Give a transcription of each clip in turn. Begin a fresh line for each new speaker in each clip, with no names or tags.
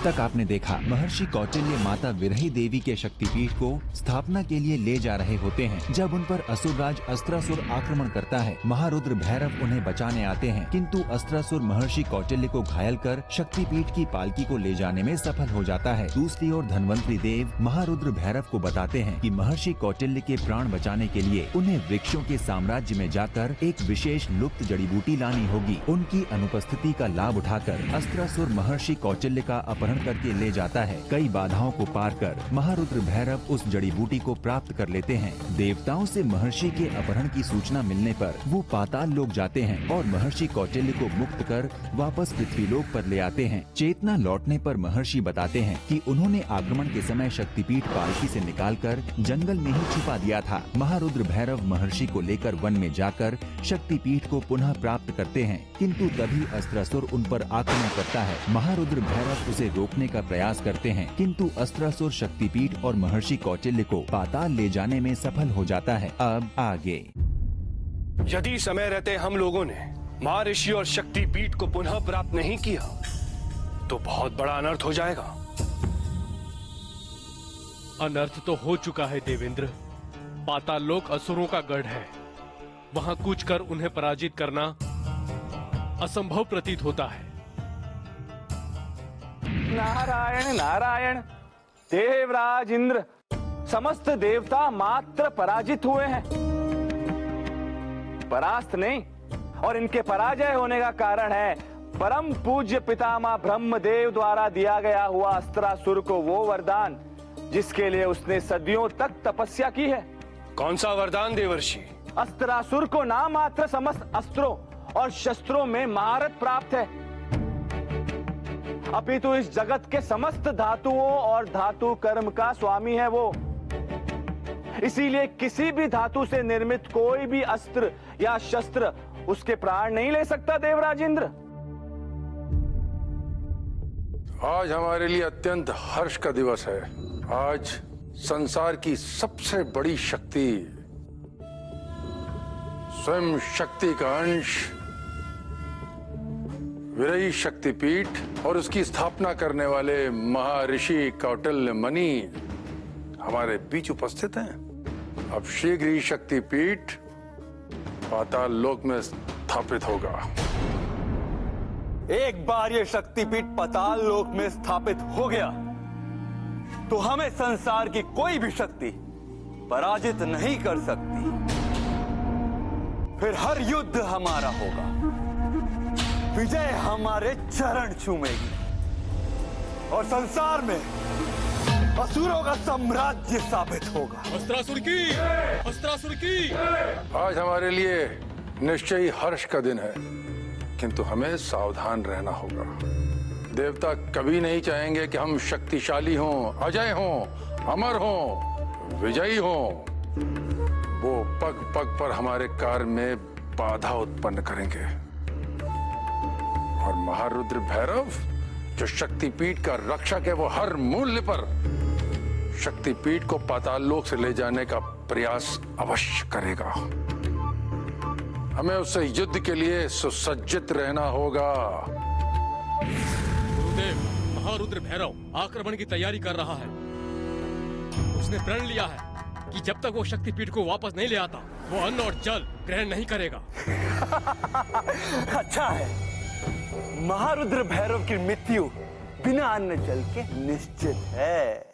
तक आपने देखा महर्षि कौटिल्य माता विरही देवी के शक्तिपीठ को स्थापना के लिए ले जा रहे होते हैं। जब उन पर असुरराज अस्त्रासुर आक्रमण करता है, महारुद्र भैरव उन्हें बचाने आते हैं, किंतु अस्त्रासुर महर्षि कौटिल्य को घायल कर शक्तिपीठ की पालकी को ले जाने में सफल हो जाता है। दूसरी ओर धन्वंतरी देव महारुद्र भैरव को बताते हैं कि महर्षि कौटिल्य के प्राण बचाने के लिए उन्हें वृक्षों के साम्राज्य में जाकर एक विशेष लुप्त जड़ी बूटी लानी होगी। उनकी अनुपस्थिति का लाभ उठाकर अस्त्रासुर महर्षि कौटिल्य का अपहरण करके ले जाता है। कई बाधाओं को पार कर महारुद्र भैरव उस जड़ी बूटी को प्राप्त कर लेते हैं। देवताओं से महर्षि के अपहरण की सूचना मिलने पर वो पाताल लोक जाते हैं और महर्षि कौटिल्य को मुक्त कर वापस पृथ्वीलोक पर ले आते हैं। चेतना लौटने पर महर्षि बताते हैं कि उन्होंने आक्रमण के समय शक्तिपीठ पालकी से निकालकर जंगल में ही छुपा दिया था। महारुद्र भैरव महर्षि को लेकर वन में जाकर शक्तिपीठ को पुनः प्राप्त करते हैं, किंतु तभी अस्त्रासुर उन पर आक्रमण करता है। महारुद्र भैरव उसे रोकने का प्रयास करते हैं, किंतु अस्त्रासुर शक्तिपीठ और महर्षि कौटिल्य को पाताल ले जाने में सफल हो जाता है। अब आगे।
यदि समय रहते हम लोगों ने महर्षि और शक्तिपीठ को पुनः प्राप्त नहीं किया तो बहुत बड़ा अनर्थ हो जाएगा।
अनर्थ तो हो चुका है देवेंद्र। पाताल लोक असुरों का गढ़ है। वहां कूच कर उन्हें पराजित करना असंभव प्रतीत होता है।
नारायण नारायण, देवराज इंद्र समस्त देवता मात्र पराजित हुए हैं, परास्त नहीं। और इनके पराजय होने का कारण है परम पूज्य पितामह ब्रह्मदेव द्वारा दिया गया हुआ अस्त्रासुर को वो वरदान जिसके लिए उसने सदियों तक तपस्या की है।
कौन सा वरदान देवर्षि?
अस्त्रासुर को ना मात्र समस्त अस्त्रों और शस्त्रों में महारत प्राप्त है, अपितु इस जगत के समस्त धातुओं और धातु कर्म का स्वामी है वो। इसीलिए किसी भी धातु से निर्मित कोई भी अस्त्र या शस्त्र उसके प्राण नहीं ले सकता। देवराज इंद्र,
आज हमारे लिए अत्यंत हर्ष का दिवस है। आज संसार की सबसे बड़ी शक्ति, स्वयं शक्ति का अंश विरही शक्तिपीठ और उसकी स्थापना करने वाले महर्षि कौटिल्य मुनि हमारे बीच उपस्थित हैं। अब शीघ्र ही शक्तिपीठ पाताल लोक में स्थापित होगा।
एक बार ये शक्तिपीठ पाताल लोक में स्थापित हो गया तो हमें संसार की कोई भी शक्ति पराजित नहीं कर सकती। फिर हर युद्ध हमारा होगा, विजय हमारे चरण चूमेगी और संसार में असुरों का साम्राज्य स्थापित होगा।
अस्त्रासुर की
आज हमारे लिए निश्चय ही हर्ष का दिन है, किंतु हमें सावधान रहना होगा। देवता कभी नहीं चाहेंगे कि हम शक्तिशाली हों, अजय हों, अमर हों, विजयी हों। वो पग पग पर हमारे कार्य में बाधा उत्पन्न करेंगे। और महारुद्र भैरव जो शक्तिपीठ का रक्षक है, वो हर मूल्य पर शक्तिपीठ को पाताल लोक से ले जाने का प्रयास अवश्य करेगा। हमें उससे युद्ध के लिए सुसज्जित रहना होगा।
गुरुदेव, महारुद्र भैरव आक्रमण की तैयारी कर रहा है। उसने प्रण लिया है कि जब तक वो शक्तिपीठ को वापस नहीं ले आता, वो अन्न और जल ग्रहण नहीं करेगा।
अच्छा है, महारुद्र भैरव की मृत्यु बिना अन्न जल के निश्चित है।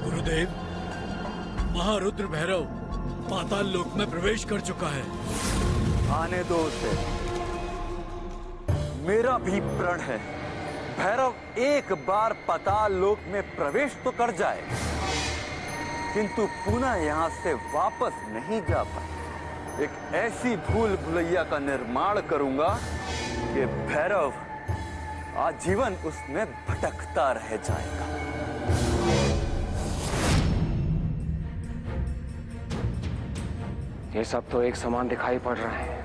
गुरुदेव, महारुद्र भैरव पाताल लोक में प्रवेश कर चुका है।
आने दो उसे। मेरा भी प्रण है भैरव एक बार पाताल लोक में प्रवेश तो कर जाए, किंतु पुनः यहाँ से वापस नहीं जा पाए। एक ऐसी भूल भुलैया का निर्माण करूंगा कि भैरव आजीवन उसमें भटकता रह जाएगा।
ये सब तो एक समान दिखाई पड़ रहा है,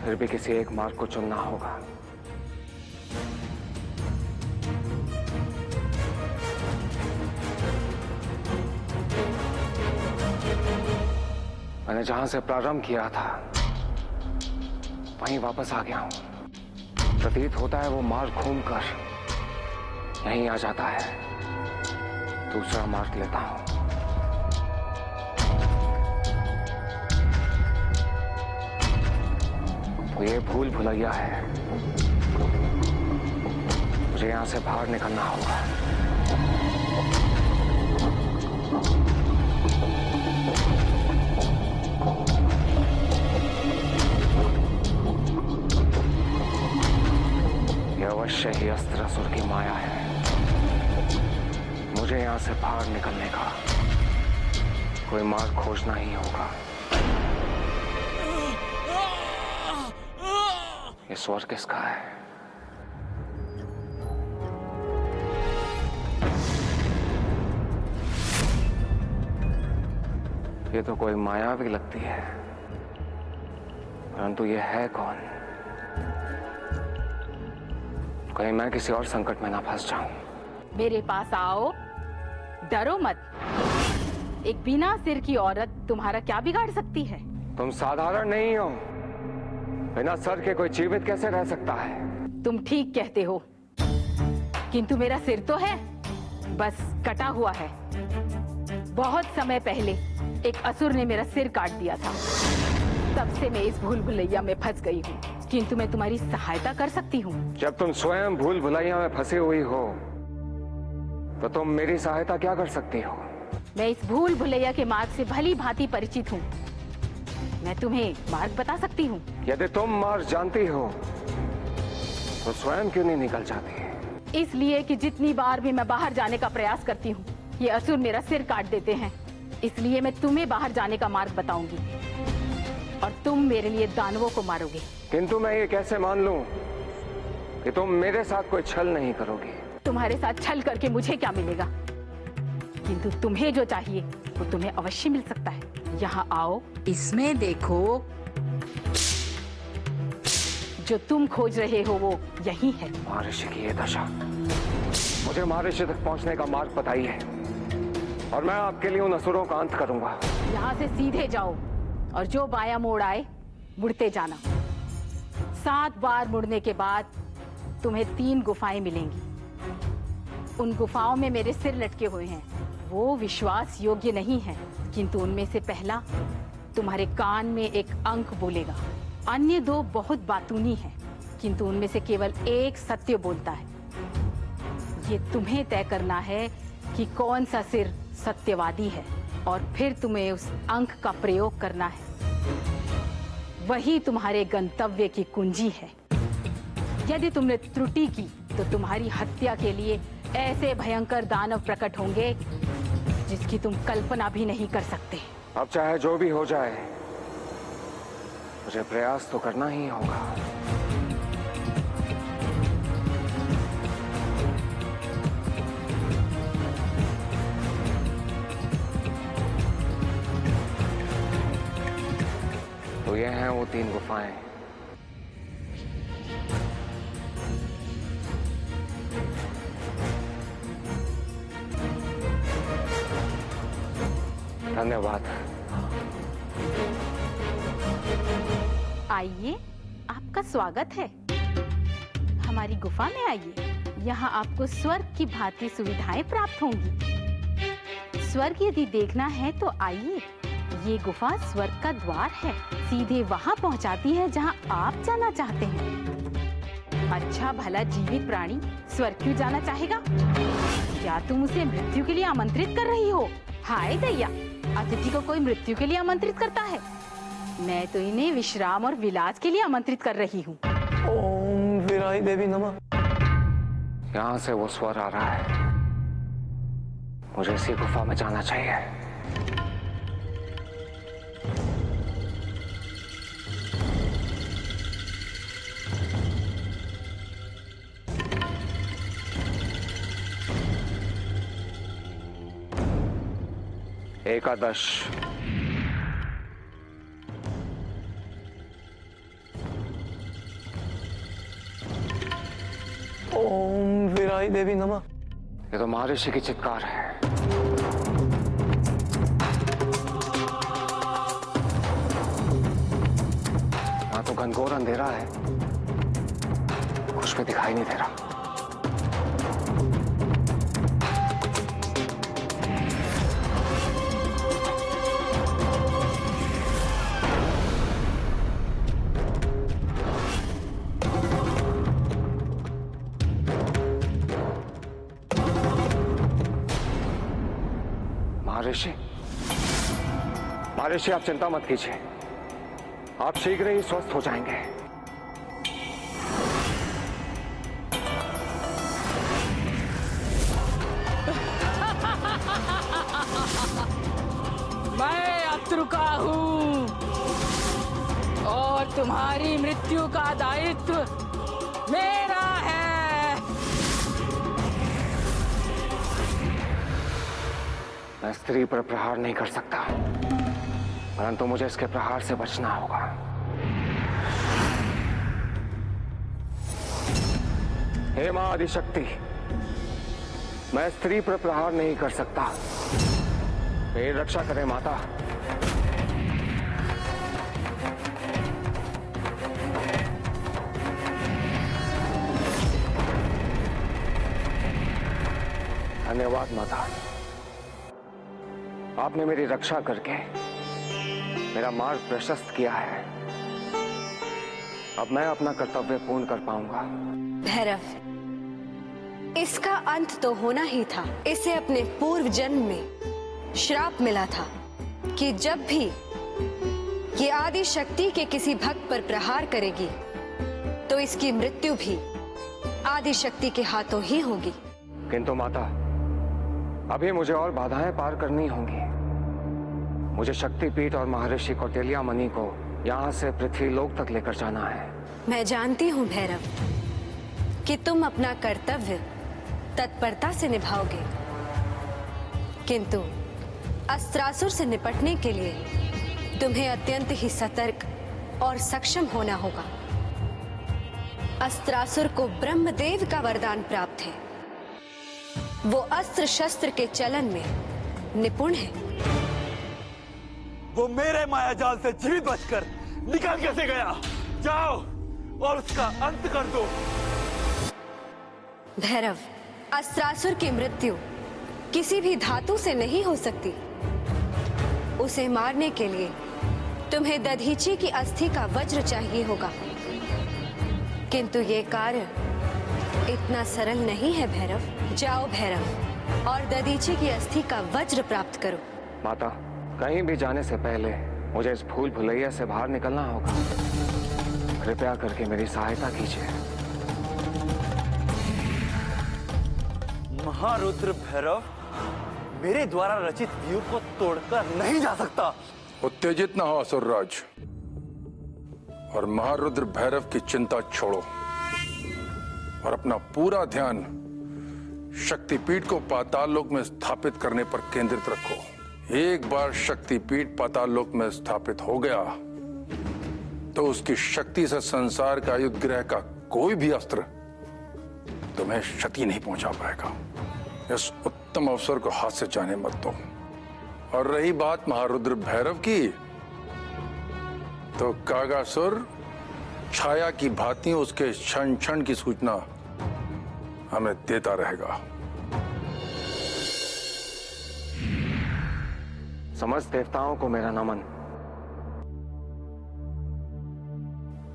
फिर भी किसी एक मार्ग को चुनना होगा। मैंने जहां से प्रारंभ किया था वहीं वापस आ गया हूं। प्रतीत होता है वो मार्ग घूमकर यहीं आ जाता है। दूसरा मार्ग लेता हूं। तो ये भूल भुलैया है। मुझे यहां से बाहर निकलना होगा। यह अवश्य ही अस्त्रासुर की माया है। मुझे यहां से बाहर निकलने का कोई मार्ग खोजना ही होगा। ये स्वर किसका है? ये तो कोई माया भी लगती है, परंतु ये है कौन? कहीं मैं किसी और संकट में ना फंस जाऊं।
मेरे पास आओ, डरो मत। एक बिना सिर की औरत तुम्हारा क्या बिगाड़ सकती है?
तुम साधारण नहीं हो। बिना सर के कोई जीवित कैसे रह सकता है?
तुम ठीक कहते हो, किंतु मेरा सिर तो है, बस कटा हुआ है। बहुत समय पहले एक असुर ने मेरा सिर काट दिया था। तब से मैं इस भूल भुलैया में फंस गई हूँ, किंतु मैं तुम्हारी सहायता कर सकती हूँ।
जब तुम स्वयं भूल भुलैया में फंसी हुई हो तो तुम मेरी सहायता क्या कर सकती हो?
मैं इस भूल भुलैया के मार्ग से भली भांति परिचित हूँ। मैं तुम्हें मार्ग बता सकती हूँ।
यदि तुम मार्ग जानती हो तो स्वयं क्यों नहीं निकल जाती?
इसलिए कि जितनी बार भी मैं बाहर जाने का प्रयास करती हूँ, ये असुर मेरा सिर काट देते हैं। इसलिए मैं तुम्हें बाहर जाने का मार्ग बताऊंगी और तुम मेरे लिए दानवों को मारोगे।
किंतु मैं ये कैसे मान लूं कि तुम मेरे साथ कोई छल नहीं करोगी?
तुम्हारे साथ छल करके मुझे क्या मिलेगा? किंतु तुम्हें जो चाहिए वो तुम्हें अवश्य मिल सकता है। यहाँ आओ, इसमें देखो, जो तुम खोज रहे हो वो यही है।
महर्षि की ये दशा। मुझे महर्षि तक पहुंचने का मार्ग बताइए और मैं आपके लिए उन असुरों का अंत करूंगा।
यहाँ से सीधे जाओ और जो बायां मोड़ आए मुड़ते जाना। 7 बार मुड़ने के बाद तुम्हें 3 गुफाएं मिलेंगी। उन गुफाओं में मेरे सिर लटके हुए हैं। वो विश्वास योग्य नहीं है, किंतु उनमें से पहला तुम्हारे कान में एक अंक बोलेगा। अन्य 2 बहुत बातूनी हैं, किंतु उनमें से केवल एक सत्य बोलता है। ये तुम्हें तय करना है कि कौन सा सिर सत्यवादी है और फिर तुम्हें उस अंक का प्रयोग करना है। वही तुम्हारे गंतव्य की कुंजी है। यदि तुमने त्रुटि की तो तुम्हारी हत्या के लिए ऐसे भयंकर दानव प्रकट होंगे जिसकी तुम कल्पना भी नहीं कर सकते।
अब चाहे जो भी हो जाए, मुझे प्रयास तो करना ही होगा। तो ये हैं वो 3 गुफाएं। धन्यवाद।
आइए, आपका स्वागत है। हमारी गुफा में आइए। यहाँ आपको स्वर्ग की भांति सुविधाएं प्राप्त होंगी। स्वर्ग यदि देखना है तो आइए। ये गुफा स्वर्ग का द्वार है, सीधे वहाँ पहुँचाती है जहाँ आप जाना चाहते हैं। अच्छा भला जीवित प्राणी स्वर्ग क्यों जाना चाहेगा? क्या तुम उसे मृत्यु के लिए आमंत्रित कर रही हो? हाय दैया, अतिथि को कोई मृत्यु के लिए आमंत्रित करता है? मैं तो इन्हें विश्राम और विलास के लिए आमंत्रित कर रही हूँ।
ओम वीराई देवी नमः।
यहाँ से वो स्वर आ रहा है। मुझे इसी गुफा में जाना चाहिए। एकादश।
ओम वीराई देवी नमः।
ये तो महर्षि की चित्कार है। घनघोर अंधेरा है, कुछ भी दिखाई नहीं दे रहा। महर्षि, महर्षि आप चिंता मत कीजिए, आप शीघ्र ही स्वस्थ हो जाएंगे।
मैं अत्रुका हूं और तुम्हारी मृत्यु का दायित्व मेरा है।
मैं स्त्री पर प्रहार नहीं कर सकता, परंतु मुझे इसके प्रहार से बचना होगा। हे मां आदिशक्ति, मैं स्त्री पर प्रहार नहीं कर सकता, मेरी रक्षा करें माता। धन्यवाद माता, आपने मेरी रक्षा करके मेरा मार्ग प्रशस्त किया है। अब मैं अपना कर्तव्य पूर्ण कर पाऊंगा।
भैरव, इसका अंत तो होना ही था। इसे अपने पूर्व जन्म में श्राप मिला था कि जब भी ये आदि शक्ति के किसी भक्त पर प्रहार करेगी तो इसकी मृत्यु भी आदि शक्ति के हाथों ही होगी।
किंतु माता, अभी मुझे और बाधाएं पार करनी होंगी। मुझे शक्तिपीठ और महर्षि कौटिल्य मुनि को यहाँ से पृथ्वी लोक तक लेकर जाना है।
मैं जानती हूँ भैरव कि तुम अपना कर्तव्य तत्परता से निभाओगे, किंतु अस्त्रासुर से निपटने के लिए तुम्हें अत्यंत ही सतर्क और सक्षम होना होगा। अस्त्रासुर को ब्रह्मदेव का वरदान प्राप्त है। वो अस्त्र शस्त्र के चलन में निपुण है।
वो मेरे मायाजाल से जीवित बचकर निकल कैसे गया? जाओ और उसका अंत कर दो।
भैरव, अस्त्रासुर की मृत्यु किसी भी धातु से नहीं हो सकती। उसे मारने के लिए तुम्हें दधीची की अस्थि का वज्र चाहिए होगा, किंतु ये कार्य इतना सरल नहीं है भैरव। जाओ भैरव और दधीची की अस्थि का वज्र प्राप्त करो।
माता, कहीं भी जाने से पहले मुझे इस भूल भुलैया से बाहर निकलना होगा। कृपया करके मेरी सहायता कीजिए।
महारुद्र भैरव मेरे द्वारा रचित व्यूह को तोड़कर नहीं जा सकता।
उत्तेजित ना हो असुरराज, और महारुद्र भैरव की चिंता छोड़ो और अपना पूरा ध्यान शक्तिपीठ को पाताल लोक में स्थापित करने पर केंद्रित रखो। एक बार शक्तिपीठ पाताल लोक में स्थापित हो गया तो उसकी शक्ति से संसार का युद्ध ग्रह का कोई भी अस्त्र तुम्हें क्षति नहीं पहुंचा पाएगा। इस उत्तम अवसर को हाथ से जाने मत दो। और रही बात महारुद्र भैरव की, तो कागासुर छाया की भांति उसके क्षण क्षण की सूचना हमें देता रहेगा।
समस्त देवताओं को मेरा नमन।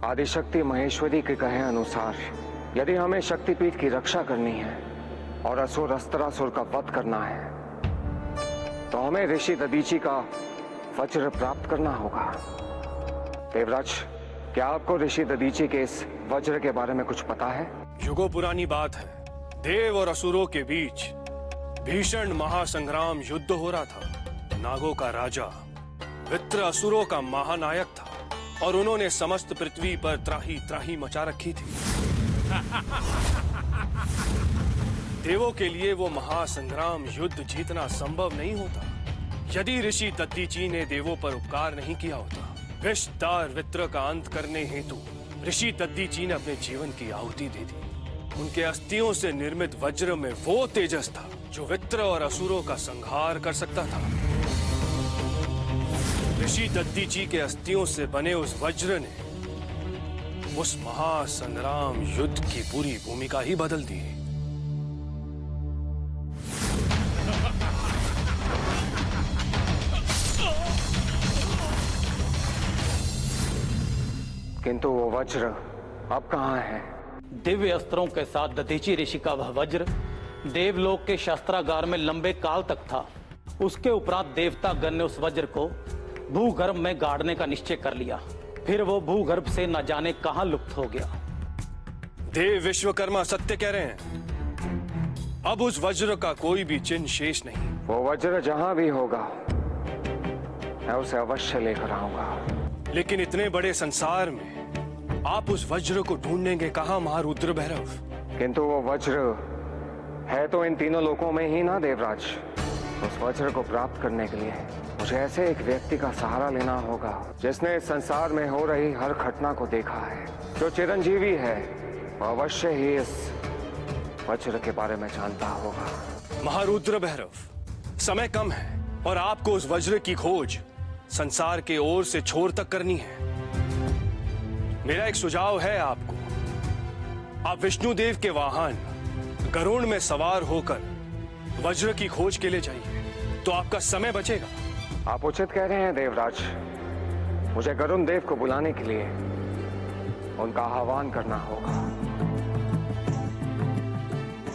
आदिशक्ति महेश्वरी के कहे अनुसार यदि हमें शक्तिपीठ की रक्षा करनी है और असुर अस्त्रासुर का वध करना है तो हमें ऋषि दधीची का वज्र प्राप्त करना होगा। देवराज, क्या आपको ऋषि दधीची के इस वज्र के बारे में कुछ पता है?
युगों पुरानी बात है। देव और असुरों के बीच भीषण महासंग्राम युद्ध हो रहा था। नागों का राजा वित्र असुरों का महानायक था और उन्होंने समस्त पृथ्वी पर त्राही त्राही मचा रखी थी। देवों के लिए वो महासंग्राम युद्ध जीतना संभव नहीं होता यदि ऋषि दधीची ने देवों पर उपकार नहीं किया होता। विषदार वित्र का अंत करने हेतु ऋषि दधीची ने अपने जीवन की आहुति दे दी। उनके अस्थियों से निर्मित वज्र में वो तेजस था जो वित्र और असुरों का संहार कर सकता था। ऋषि दधीची के अस्थियों से बने उस वज्र ने उस महासंग्राम युद्ध की पूरी भूमिका ही बदल दी।
किंतु वो वज्र अब कहाँ है?
दिव्य अस्त्रों के साथ दधीची ऋषि का वह वज्र देवलोक के शस्त्रागार में लंबे काल तक था। उसके उपरांत देवतागण ने उस वज्र को भूगर्भ में गाड़ने का निश्चय कर लिया। फिर वो भूगर्भ से न जाने कहां लुप्त हो गया।
देव विश्वकर्मा सत्य कह रहे हैं। अब उस वज्र का कोई भी चिन्ह शेष नहीं।
वो वज्र जहां भी होगा मैं उसे अवश्य लेकर आऊंगा।
लेकिन इतने बड़े संसार में आप उस वज्र को ढूंढेंगे कहां महारुद्र भैरव?
किंतु वो वज्र है तो इन तीनों लोकों में ही ना देवराज। उस वज्र को प्राप्त करने के लिए मुझे ऐसे एक व्यक्ति का सहारा लेना होगा जिसने इस संसार में हो रही हर घटना को देखा है, जो चिरंजीवी है। वो अवश्य ही इस वज्र के बारे में जानता होगा।
महारुद्र भैरव, समय कम है और आपको उस वज्र की खोज संसार के ओर से छोर तक करनी है। मेरा एक सुझाव है आपको। आप विष्णुदेव के वाहन गरुड़ में सवार होकर वज्र की खोज के लिए जाइए, तो आपका समय बचेगा।
आप उचित कह रहे हैं देवराज। मुझे गरुड़ देव को बुलाने के लिए उनका आह्वान करना होगा।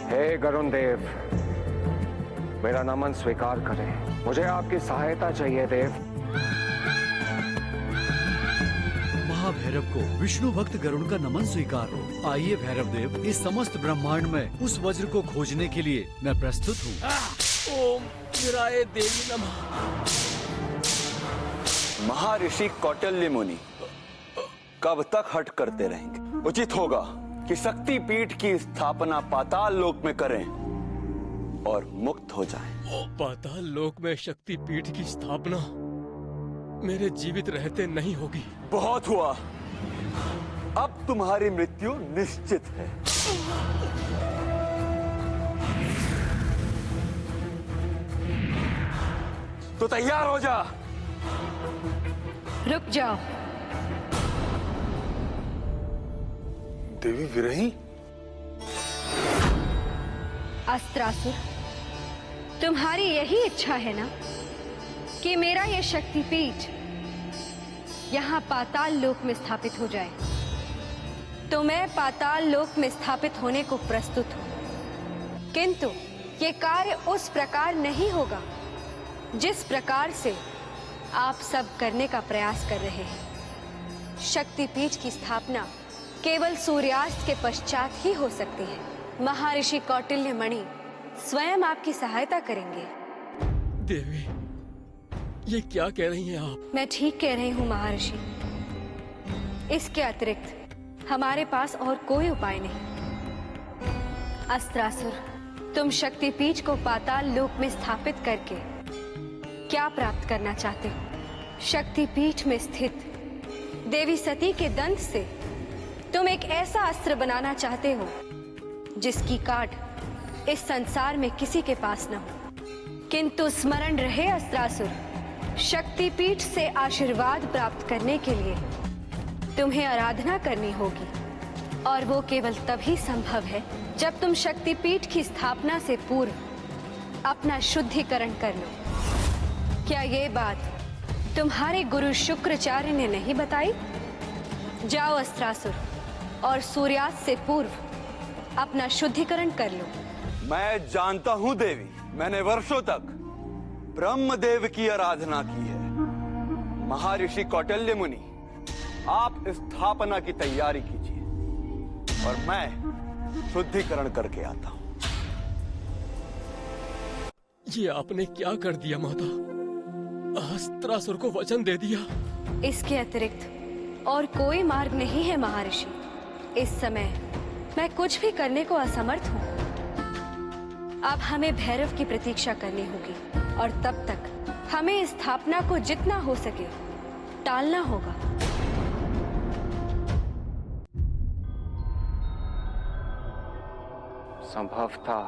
हे गरुड़ देव, मेरा नमन स्वीकार करें। मुझे आपकी सहायता चाहिए देव।
महाभैरव को विष्णु भक्त गरुड़ का नमन स्वीकार हो। आइए भैरव देव, इस समस्त ब्रह्मांड में उस वज्र को खोजने के लिए मैं प्रस्तुत हूँ।
ओम वीराय देवी नमः।
महर्षि कौटिल्य मुनि कब तक हट करते रहेंगे? उचित होगा कि शक्ति पीठ की स्थापना पाताल लोक में करें और मुक्त हो जाएं।
पाताल लोक में शक्ति पीठ की स्थापना मेरे जीवित रहते नहीं होगी।
बहुत हुआ, अब तुम्हारी मृत्यु निश्चित है। तो तैयार हो जा।
रुक जाओ।
देवी विरही?
अस्त्रासुर, तुम्हारी यही इच्छा है ना कि मेरा यह शक्तिपीठ यहाँ पाताल लोक में स्थापित हो जाए? तो मैं पाताल लोक में स्थापित होने को प्रस्तुत हूँ। किंतु ये कार्य उस प्रकार नहीं होगा जिस प्रकार से आप सब करने का प्रयास कर रहे हैं। शक्तिपीठ की स्थापना केवल सूर्यास्त के पश्चात ही हो सकती है। महर्षि कौटिल्य मणि स्वयं आपकी सहायता करेंगे।
देवी, ये क्या कह रही हैं आप?
मैं ठीक कह रही हूँ महर्षि। इसके अतिरिक्त हमारे पास और कोई उपाय नहीं। अस्त्रासुर, तुम शक्तिपीठ को पाताल लोक में स्थापित करके क्या प्राप्त करना चाहते हो? शक्तिपीठ में स्थित देवी सती के दंत से तुम एक ऐसा अस्त्र बनाना चाहते हो जिसकी काट इस संसार में किसी के पास न हो। किंतु स्मरण रहे अस्त्रासुर, शक्तिपीठ से आशीर्वाद प्राप्त करने के लिए तुम्हें आराधना करनी होगी, और वो केवल तभी संभव है जब तुम शक्तिपीठ की स्थापना से पूर्व अपना शुद्धिकरण कर लो। क्या ये बात तुम्हारे गुरु शुक्राचार्य ने नहीं बताई? जाओ अस्त्रासुर, और सूर्यास्त से पूर्व अपना शुद्धिकरण कर लो।
मैं जानता हूं देवी, मैंने वर्षों तक ब्रह्मदेव की आराधना की है। महर्षि कौटिल्य मुनि, आप स्थापना की तैयारी कीजिए और मैं शुद्धिकरण करके आता हूं।
ये आपने क्या कर दिया माता? अस्त्रासुर को वचन दे दिया।
इसके अतिरिक्त और कोई मार्ग नहीं है महर्षि। इस समय मैं कुछ भी करने को असमर्थ हूँ। अब हमें भैरव की प्रतीक्षा करनी होगी, और तब तक हमें स्थापना को जितना हो सके टालना होगा।
संभवतः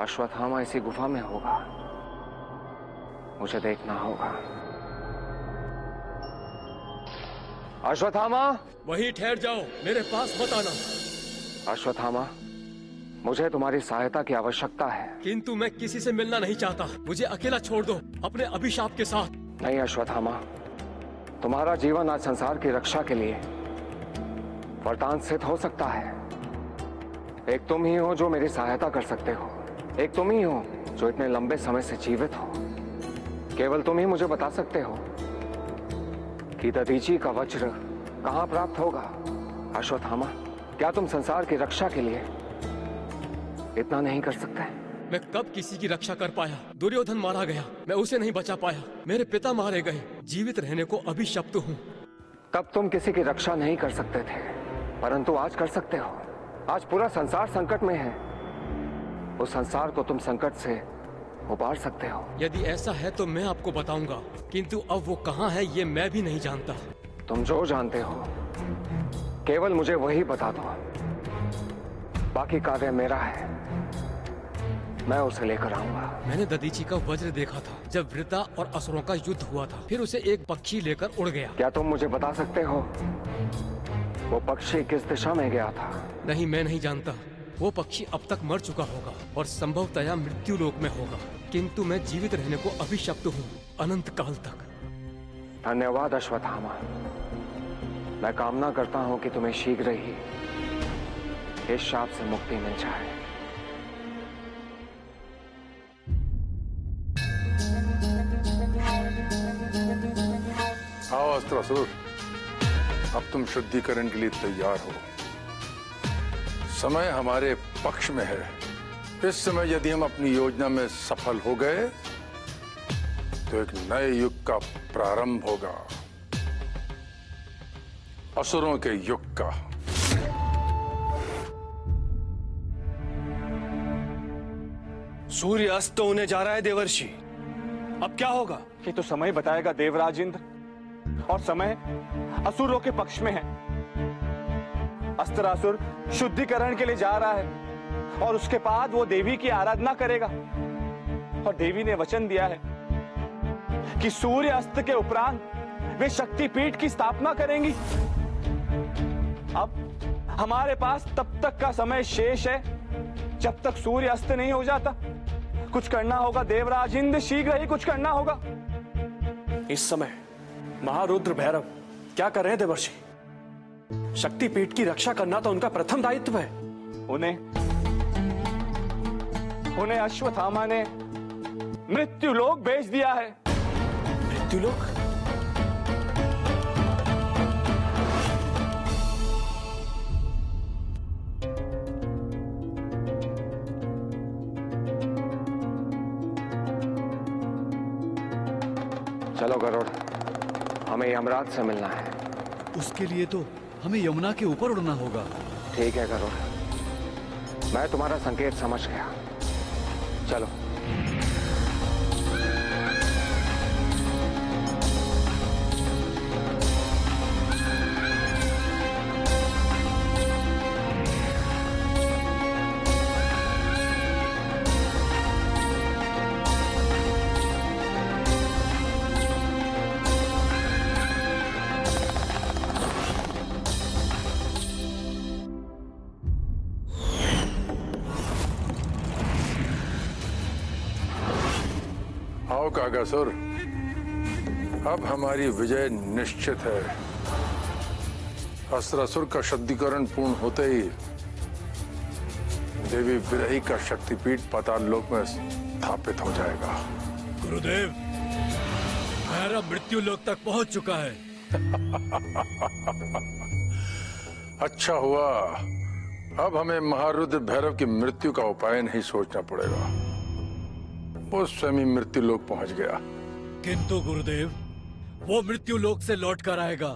अश्वत्थामा इसी गुफा में होगा। मुझे देखना होगा। अश्वत्थामा,
वहीं ठहर जाओ, मेरे पास मत आना।
अश्वत्थामा, मुझे तुम्हारी सहायता की आवश्यकता है।
किंतु मैं किसी से मिलना नहीं चाहता, मुझे अकेला छोड़ दो अपने अभिशाप के साथ।
नहीं अश्वत्थामा, तुम्हारा जीवन आज संसार की रक्षा के लिए वरदान सिद्ध हो सकता है। एक तुम ही हो जो मेरी सहायता कर सकते हो, एक तुम ही हो जो इतने लंबे समय से जीवित हो। केवल तुम ही मुझे बता सकते हो कि दधीची का वज्र कहां प्राप्त होगा। अश्वत्थामा, क्या तुम संसार की रक्षा के लिए इतना नहीं कर सकते?
मैं कब किसी की रक्षा कर पाया? दुर्योधन मारा गया, मैं उसे नहीं बचा पाया। मेरे पिता मारे गए, जीवित रहने को अभिशप्त हूँ।
तब तुम किसी की रक्षा नहीं कर सकते थे, परंतु आज कर सकते हो। आज पूरा संसार संकट में है, उस संसार को तुम संकट से उबार सकते हो।
यदि ऐसा है तो मैं आपको बताऊंगा, किंतु अब वो कहाँ है ये मैं भी नहीं जानता।
तुम जो जानते हो केवल मुझे वही बता दो, बाकी कार्य मेरा है, मैं उसे लेकर आऊंगा।
मैंने दधीची का वज्र देखा था जब वृता और असुरों का युद्ध हुआ था, फिर उसे एक पक्षी लेकर उड़ गया।
क्या तुम मुझे बता सकते हो वो पक्षी किस दिशा में गया था?
नहीं, मैं नहीं जानता। वो पक्षी अब तक मर चुका होगा और संभवतया मृत्यु लोक में होगा, किंतु मैं जीवित रहने को अभिशप्त हूँ अनंत काल तक।
धन्यवाद अश्वत्थामा, मैं कामना करता हूँ कि तुम्हें शीघ्र ही इस शाप से मुक्ति मिल जाए।
आओ अस्त्रासुर, अब तुम शुद्धिकरण के लिए तैयार हो। समय हमारे पक्ष में है। इस समय यदि हम अपनी योजना में सफल हो गए तो एक नए युग का प्रारंभ होगा, असुरों के युग का।
सूर्य अस्त होने जा रहा है देवर्षि, अब क्या होगा?
ये तो समय बताएगा देवराज इंद्र, और समय असुरों के पक्ष में है। अस्त्रासुर शुद्धिकरण के लिए जा रहा है और उसके बाद वो देवी की आराधना करेगा, और देवी ने वचन दिया है कि सूर्य अस्त के उपरांत वे शक्तिपीठ की स्थापना करेंगी। अब हमारे पास तब तक का समय शेष है जब तक सूर्य अस्त नहीं हो जाता। कुछ करना होगा देवराज इंद्र, शीघ्र ही कुछ करना होगा।
इस समय महारुद्र भैरव क्या कर रहे हैं देवर्षि? शक्तिपीठ की रक्षा करना तो उनका प्रथम दायित्व है।
उन्हें अश्वत्थामा ने मृत्युलोक भेज दिया है।
मृत्युलोक?
चलो गरुड़, हमें यमराज से मिलना है।
उसके लिए तो हमें यमुना के ऊपर उड़ना होगा।
ठीक है गरुड़, मैं तुम्हारा संकेत समझ गया। चलो।
कागासुर, अब हमारी विजय निश्चित है। अस्त्रासुर का शुद्धिकरण पूर्ण होते ही देवी विरही का शक्तिपीठ पाताल लोक में स्थापित हो जाएगा।
गुरुदेव, भैरव मृत्यु लोक तक पहुंच चुका है।
अच्छा हुआ, अब हमें महारुद्र भैरव की मृत्यु का उपाय नहीं सोचना पड़ेगा। वो स्वयं मृत्यु लोक पहुंच गया।
किंतु गुरुदेव, वो मृत्यु लोक से लौट कर आएगा।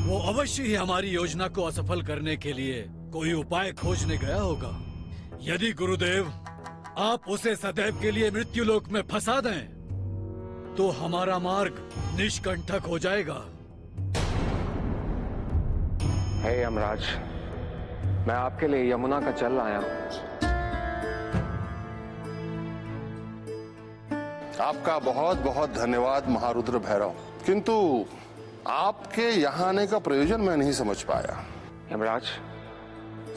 वो अवश्य ही हमारी योजना को असफल करने के लिए कोई उपाय खोजने गया होगा। यदि गुरुदेव आप उसे सदैव के लिए मृत्यु लोक में फंसा दें तो हमारा मार्ग निष्कंटक हो जाएगा।
हे यमराज, मैं आपके लिए यमुना का जल लाया हूं।
आपका बहुत बहुत धन्यवाद महारुद्र भैरव, किंतु आपके यहाँ आने का प्रयोजन मैं नहीं समझ पाया।
यमराज,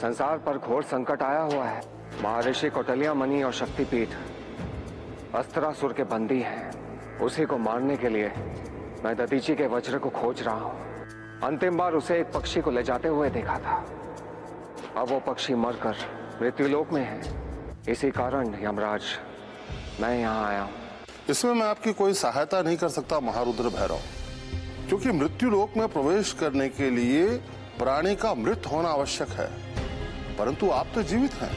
संसार पर घोर संकट आया हुआ है। महर्षि कौटिल्य मुनि और शक्तिपीठ अस्त्रासुर के बंदी हैं। उसी को मारने के लिए मैं दधीचि के वज्र को खोज रहा हूँ। अंतिम बार उसे एक पक्षी को ले जाते हुए देखा था। अब वो पक्षी मरकर मृत्युलोक में है। इसी कारण यमराज, मैं यहाँ आया हूँ।
इसमें मैं आपकी कोई सहायता नहीं कर सकता महारुद्र भैरव, क्योंकि मृत्युलोक में प्रवेश करने के लिए प्राणी का मृत होना आवश्यक है। परंतु आप तो जीवित हैं,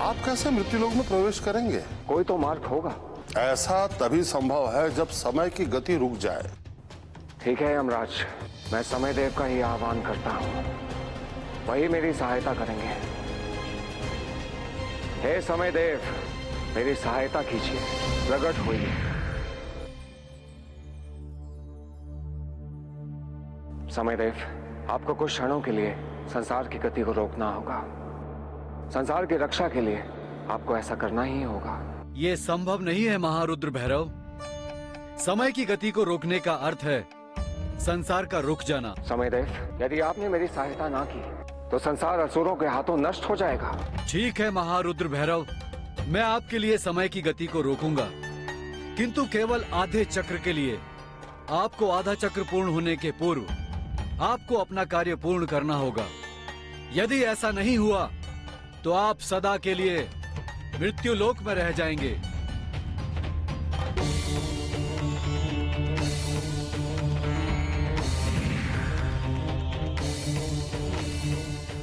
आप कैसे मृत्युलोक में प्रवेश करेंगे?
कोई तो मार्ग होगा।
ऐसा तभी संभव है जब समय की गति रुक जाए।
ठीक है यमराज, मैं समय देव का ही आह्वान करता हूँ, वही मेरी सहायता करेंगे। हे समय देव, मेरी सहायता कीजिए, प्रकट होइए। समय देव, आपको कुछ क्षणों के लिए संसार की गति को रोकना होगा। संसार की रक्षा के लिए आपको ऐसा करना ही होगा।
ये संभव नहीं है महारुद्र भैरव। समय की गति को रोकने का अर्थ है संसार का रुक जाना।
समय देव, यदि आपने मेरी सहायता ना की तो संसार असुरों के हाथों नष्ट हो जाएगा।
ठीक है महारुद्र भैरव, मैं आपके लिए समय की गति को रोकूंगा, किंतु केवल आधे चक्र के लिए। आपको आधा चक्र पूर्ण होने के पूर्व आपको अपना कार्य पूर्ण करना होगा। यदि ऐसा नहीं हुआ तो आप सदा के लिए मृत्युलोक में रह जाएंगे।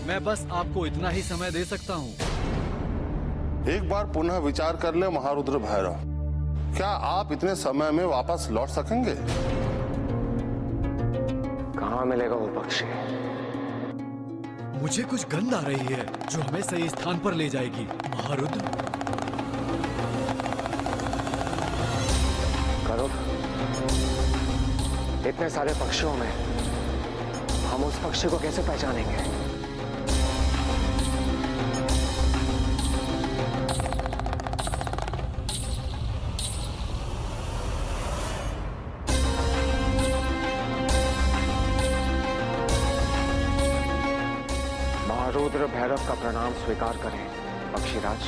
मैं बस आपको इतना ही समय दे सकता हूँ।
एक बार पुनः विचार कर ले महारुद्र भैरव, क्या आप इतने समय में वापस लौट सकेंगे?
कहाँ मिलेगा वो पक्षी?
मुझे कुछ गंध आ रही है जो हमें सही स्थान पर ले जाएगी महारुद्र।
गरुड़, इतने सारे पक्षियों में हम उस पक्षी को कैसे पहचानेंगे? महारुद्र भैरव का प्रणाम स्वीकार करें पक्षीराज।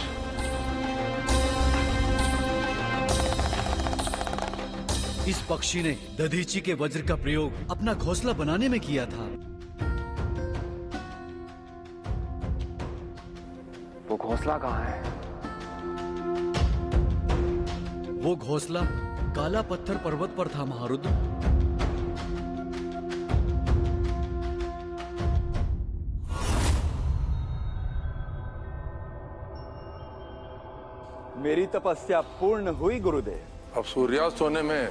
इस पक्षी ने दधीचि के वज्र का प्रयोग अपना घोंसला बनाने में किया था।
वो घोंसला कहाँ है?
वो घोंसला काला पत्थर पर्वत पर था महारुद्र।
मेरी तपस्या पूर्ण हुई गुरुदेव।
अब सूर्यास्त होने में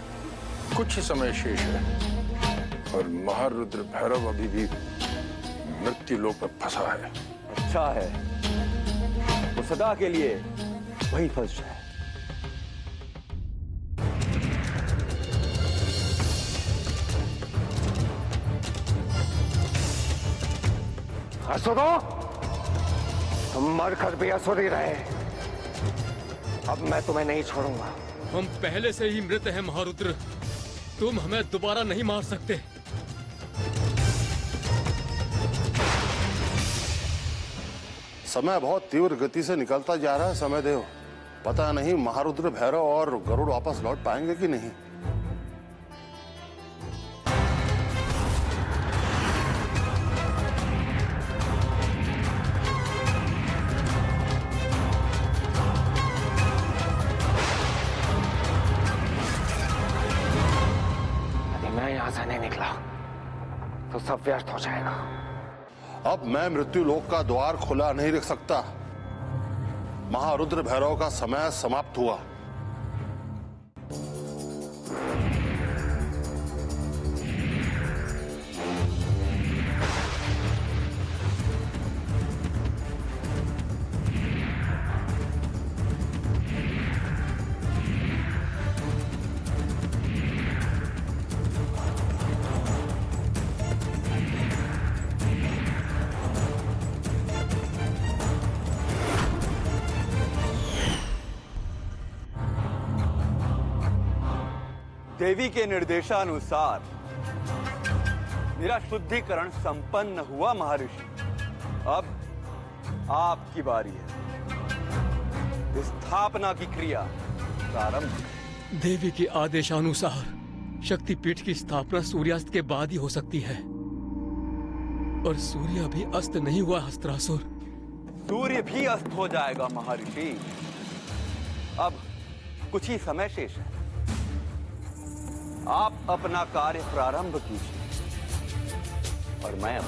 कुछ ही समय शेष है और महारुद्र भैरव अभी भी मृत्यु लोक में फंसा है।
अच्छा है, वो सदा के लिए वही फंस जाए।
असुरो, तुम मरकर भी असुर ही रहे। अब मैं तुम्हें नहीं छोड़ूंगा।
हम पहले से ही मृत हैं महारुद्र, तुम हमें दोबारा नहीं मार सकते।
समय बहुत तीव्र गति से निकलता जा रहा है समय देव। पता नहीं महारुद्र भैरव और गरुड़ वापस लौट पाएंगे कि नहीं।
नहीं निकला तो सब व्यर्थ हो जाएगा।
अब मैं मृत्यु लोक का द्वार खुला नहीं रख सकता। महारुद्र भैरव का समय समाप्त हुआ।
देवी के निर्देशानुसार मेरा शुद्धिकरण संपन्न हुआ महर्षि। अब आपकी बारी है। स्थापना की क्रिया प्रारंभ।
देवी के आदेशानुसार शक्तिपीठ की स्थापना सूर्यास्त के बाद ही हो सकती है, और सूर्य अभी अस्त नहीं हुआ अस्त्रासुर।
सूर्य भी अस्त हो जाएगा महर्षि। अब कुछ ही समय शेष है। आप अपना कार्य प्रारंभ कीजिए और मैं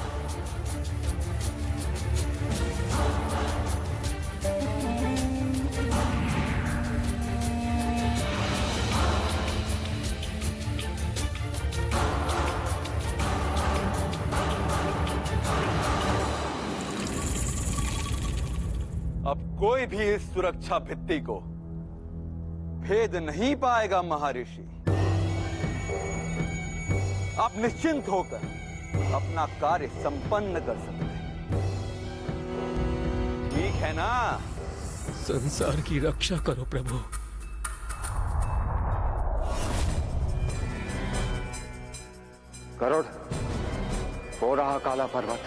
अब कोई भी इस सुरक्षा भित्ति को भेद नहीं पाएगा महर्षि। आप निश्चिंत होकर अपना कार्य संपन्न कर सकते हैं। ठीक है ना?
संसार की रक्षा करो प्रभु।
गरुड़, हो रहा काला पर्वत।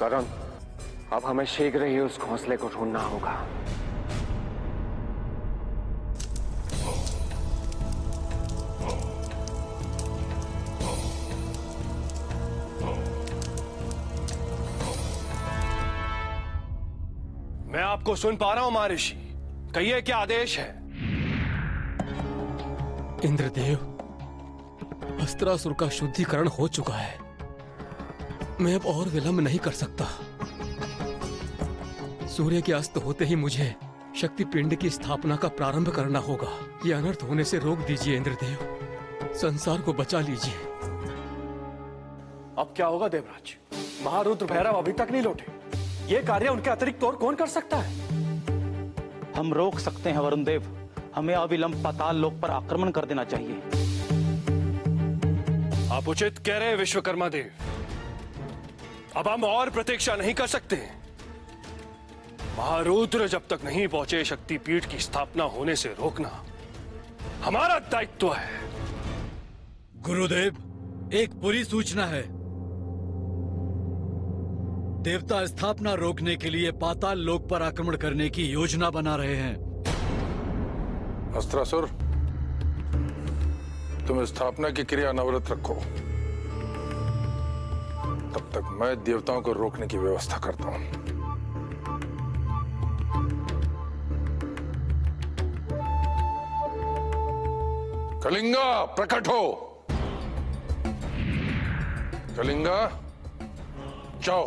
करण, अब हमें शीघ्र ही उस घोंसले को ढूंढना होगा।
मैं आपको सुन पा रहा हूं महर्षि। कहिए क्या आदेश है?
इंद्रदेव, अस्त्रासुर का शुद्धिकरण हो चुका है। मैं अब और विलंब नहीं कर सकता। सूर्य के अस्त होते ही मुझे शक्ति पिंड की स्थापना का प्रारंभ करना होगा। ये अनर्थ होने से रोक दीजिए इंद्रदेव। संसार को बचा लीजिए।
अब क्या होगा देवराज? महारुद्र भैरव अभी तक नहीं लौटे। ये कार्य उनके अतिरिक्त और कौन कर सकता है?
हम रोक सकते हैं वरुण देव। हमें अविलंब पाताल लोक पर आक्रमण कर देना चाहिए।
आप उचित कह रहे हैं विश्वकर्मा देव। अब हम और प्रतीक्षा नहीं कर सकते। महारुद्र जब तक नहीं पहुंचे शक्तिपीठ की स्थापना होने से रोकना हमारा दायित्व है।
गुरुदेव, एक बुरी सूचना है। देवता स्थापना रोकने के लिए पाताल लोक पर आक्रमण करने की योजना बना रहे हैं।
अस्त्रासुर, तुम स्थापना की क्रिया अनवरत रखो। तब तक मैं देवताओं को रोकने की व्यवस्था करता हूं। कलिंगा, प्रकट हो। कलिंगा, जाओ।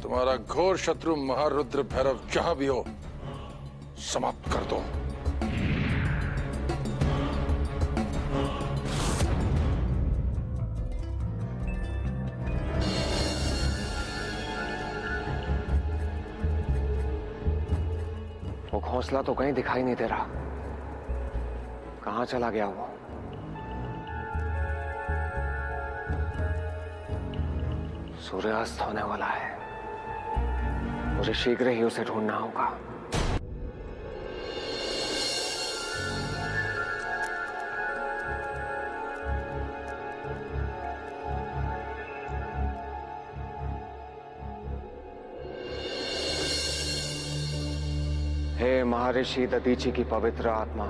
तुम्हारा घोर शत्रु महारुद्र भैरव जहां भी हो, समाप्त कर दो।
वो घोंसला तो कहीं दिखाई नहीं दे रहा। कहां चला गया वो? सूर्यास्त होने वाला है। मुझे शीघ्र ही उसे ढूंढना होगा। हे महर्षि दधीचि की पवित्र आत्मा,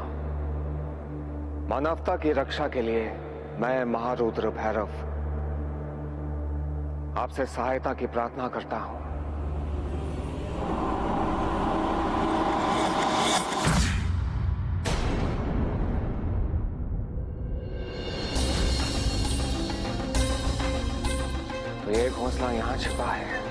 मानवता की रक्षा के लिए मैं महारुद्र भैरव आपसे सहायता की प्रार्थना करता हूं। तो ये घोंसला यहां छिपा है।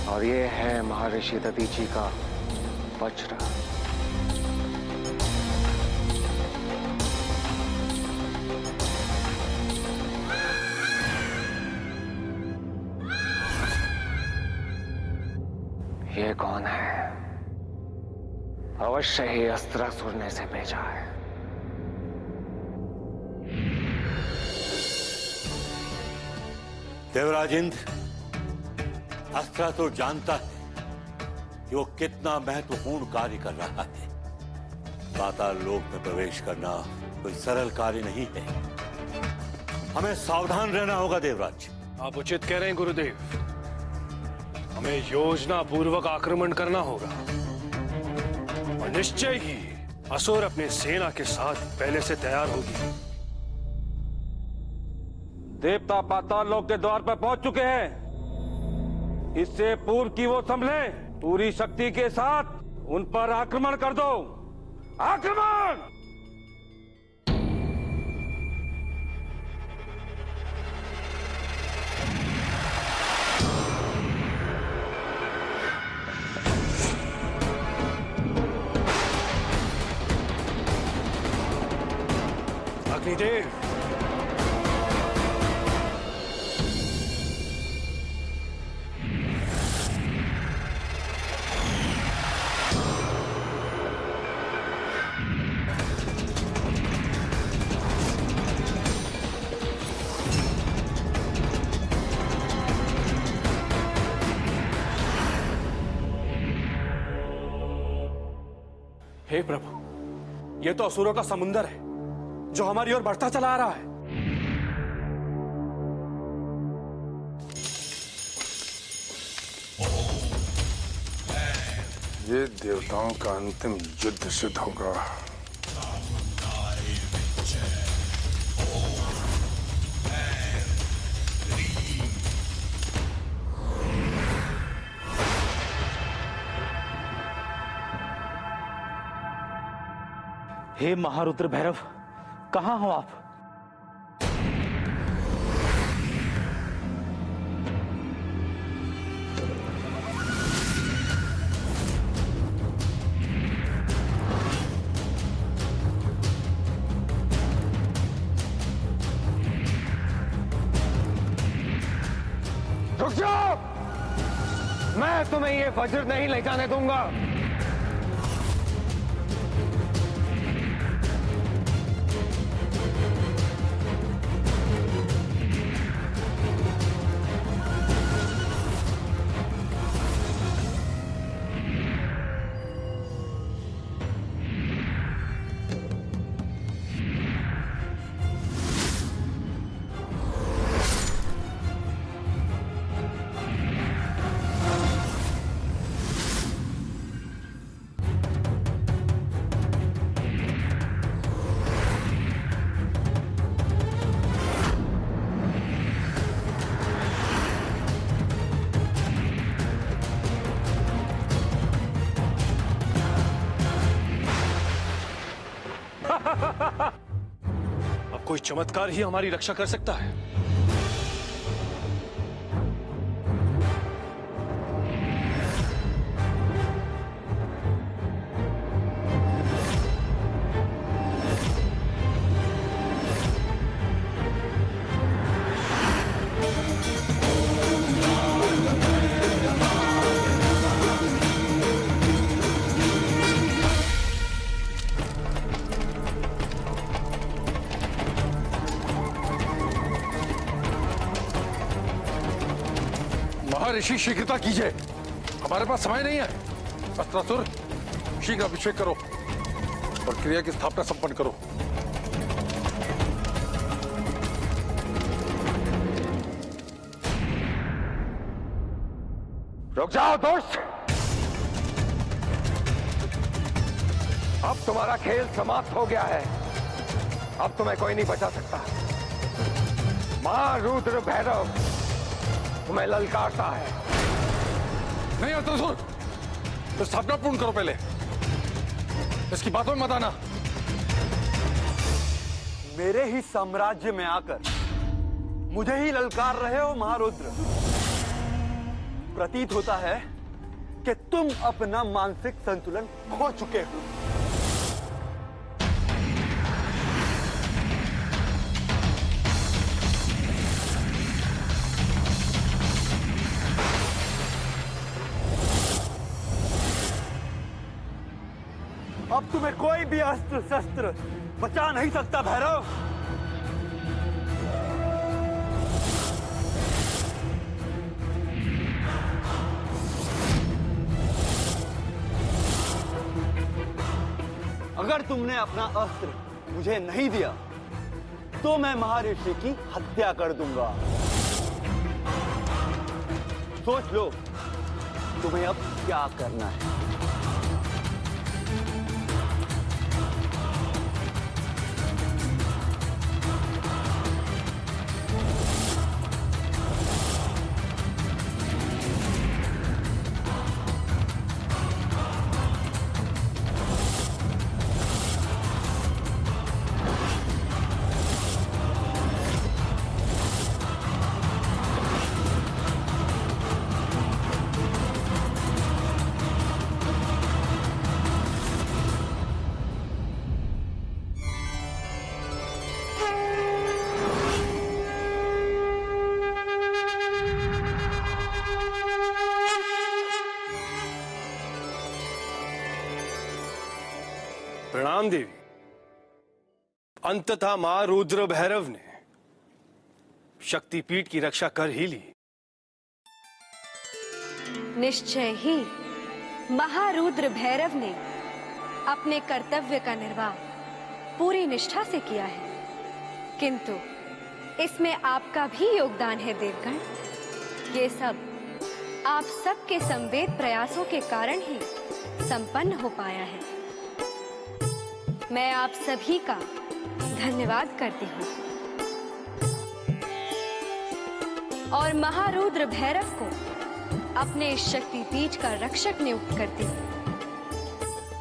और ये है महर्षि दधीचि का वज्र। ये कौन है? अवश्य ही अस्त्रासुर ने से भेजा है।
देवराज इंद्र, अस्त्रासुर जानता है कि वो कितना महत्वपूर्ण कार्य कर रहा है। पाताल लोक में प्रवेश करना कोई सरल कार्य नहीं है। हमें सावधान रहना होगा देवराज।
आप उचित कह रहे हैं गुरुदेव। हमें योजना पूर्वक आक्रमण करना होगा और निश्चय ही असुर अपने सेना के साथ पहले से तैयार होगी।
देवता पाताल लोक के द्वार पर पहुंच चुके हैं। इससे पूर्व की वो संभले, पूरी शक्ति के साथ उन पर आक्रमण कर दो। आक्रमण!
अग्निदेव,
हे प्रभु, ये तो असुरों का समुंदर है जो हमारी ओर बढ़ता चला आ रहा है।
ये देवताओं का अंतिम युद्ध सिद्ध होगा।
हे महारुद्र भैरव, कहां हो आप?
रुक जाओ! मैं तुम्हें ये वज्र नहीं ले जाने दूंगा।
अब कोई चमत्कार ही हमारी रक्षा कर सकता है।
ऋषि, शीघ्रता कीजिए, हमारे पास समय नहीं है। अस्त्रासुर, शीघ्र अभिषेक करो और क्रिया की स्थापना संपन्न करो।
रुक जाओ दोस्त, अब तुम्हारा खेल समाप्त हो गया है। अब तुम्हें कोई नहीं बचा सकता। महारुद्र भैरव तुम्हें ललकारता है।
नहीं अस्त्रासुर, तो स्थापना पूर्ण करो पहले, इसकी बातों में मत आना।
मेरे ही साम्राज्य में आकर मुझे ही ललकार रहे हो महारुद्र। प्रतीत होता है कि तुम अपना मानसिक संतुलन खो चुके हो। तुम्हें कोई भी अस्त्र शस्त्र बचा नहीं सकता भैरव। अगर तुमने अपना अस्त्र मुझे नहीं दिया तो मैं महर्षि की हत्या कर दूंगा। सोच लो तुम्हें अब क्या करना है।
प्रणाम देवी। अंततः मां रुद्र भैरव ने शक्तिपीठ की रक्षा कर ही ली।
निश्चय ही महारुद्र भैरव ने अपने कर्तव्य का निर्वाह पूरी निष्ठा से किया है, किंतु इसमें आपका भी योगदान है देवगण। ये सब आप सबके संवेद प्रयासों के कारण ही संपन्न हो पाया है। मैं आप सभी का धन्यवाद करती हूँ और महारुद्र भैरव को अपने शक्तिपीठ का रक्षक नियुक्त करती हूँ।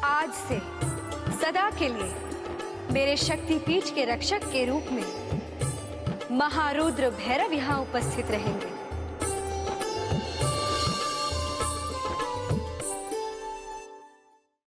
आज से सदा के लिए मेरे शक्तिपीठ के रक्षक के रूप में महारुद्र भैरव यहाँ उपस्थित रहेंगे।